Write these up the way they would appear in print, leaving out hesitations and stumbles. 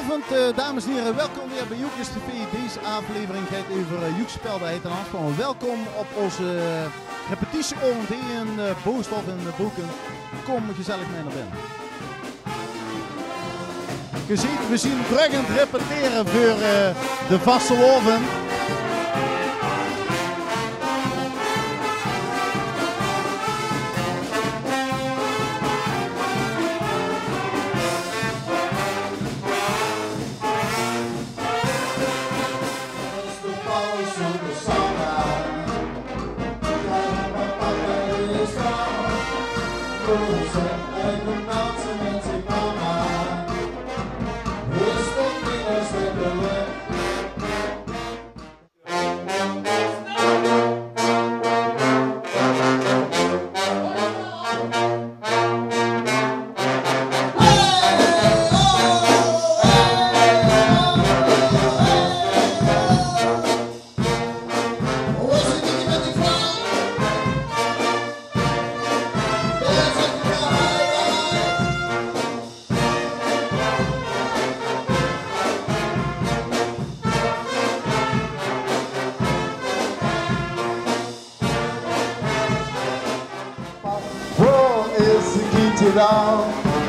Goedenavond, dames en heren. Welkom weer bij Joekes TV. Deze aflevering gaat over Joekspel, dat heet een aanspraak. Welkom op onze repetitieavond hier in Boosthof in Boeken. Kom gezellig mee naar binnen. Je ziet, we zien drukkend repeteren voor de vastelovend.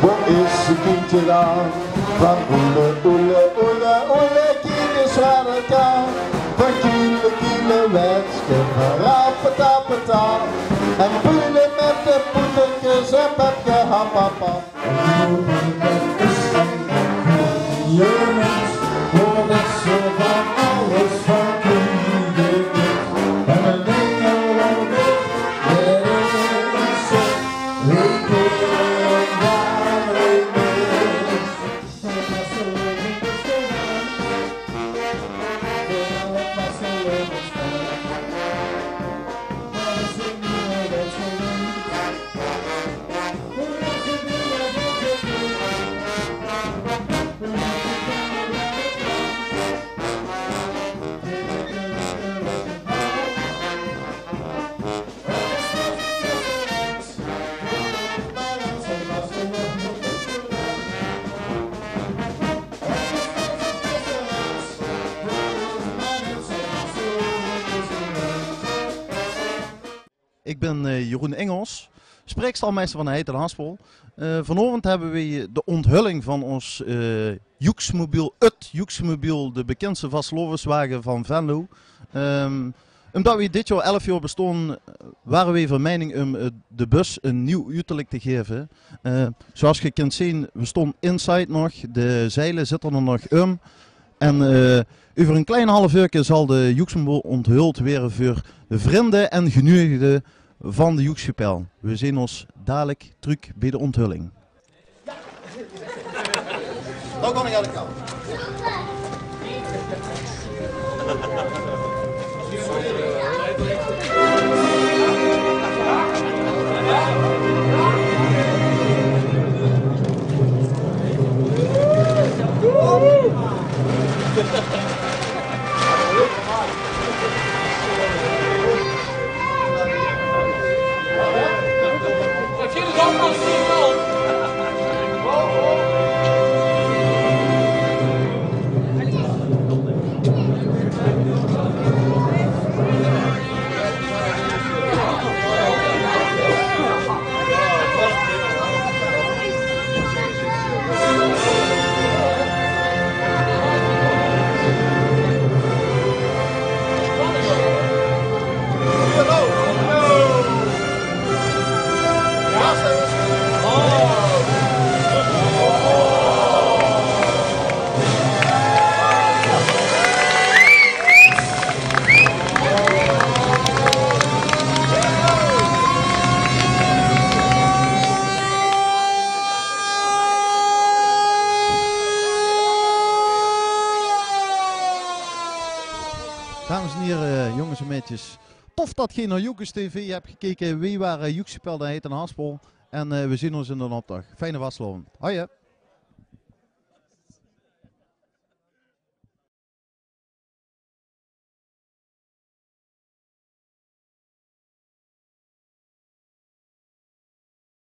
Waar is het kindje dan? Van oele, oele, oele, oele, kiele, zware taal. Van kiele, kiele, wenske, van rappetapeta. En poelen met de poetertjes en pepje, hapapap. Jongens, hoor ik zo van alles van iedereen. En een ding over dit, er is zo. Ik ben Jeroen Engels, spreekstalmeester van de Heet en Haspel. Vanavond hebben we de onthulling van ons Joeksmobiel, het Joeksmobiel, de bekendste vastelovenswagen van Venlo. Omdat we dit jaar 11 jaar bestonden, waren we van mening om de bus een nieuw uiterlijk te geven. Zoals je kunt zien, we stonden inside nog, de zeilen zitten er nog om. En over een klein half uur zal de Joeksmobiel onthuld worden voor de vrienden en genuigden van de Joekspel. We zien ons dadelijk terug bij de onthulling. Ja. Dan kan ik aan de kant. Dames en heren, jongens en meisjes, tof dat je naar Joekes TV hebt gekeken. Wie waren Joekspel, dat heet een Haspel. En we zien ons in de opdag. Fijne wasloon. Hoi.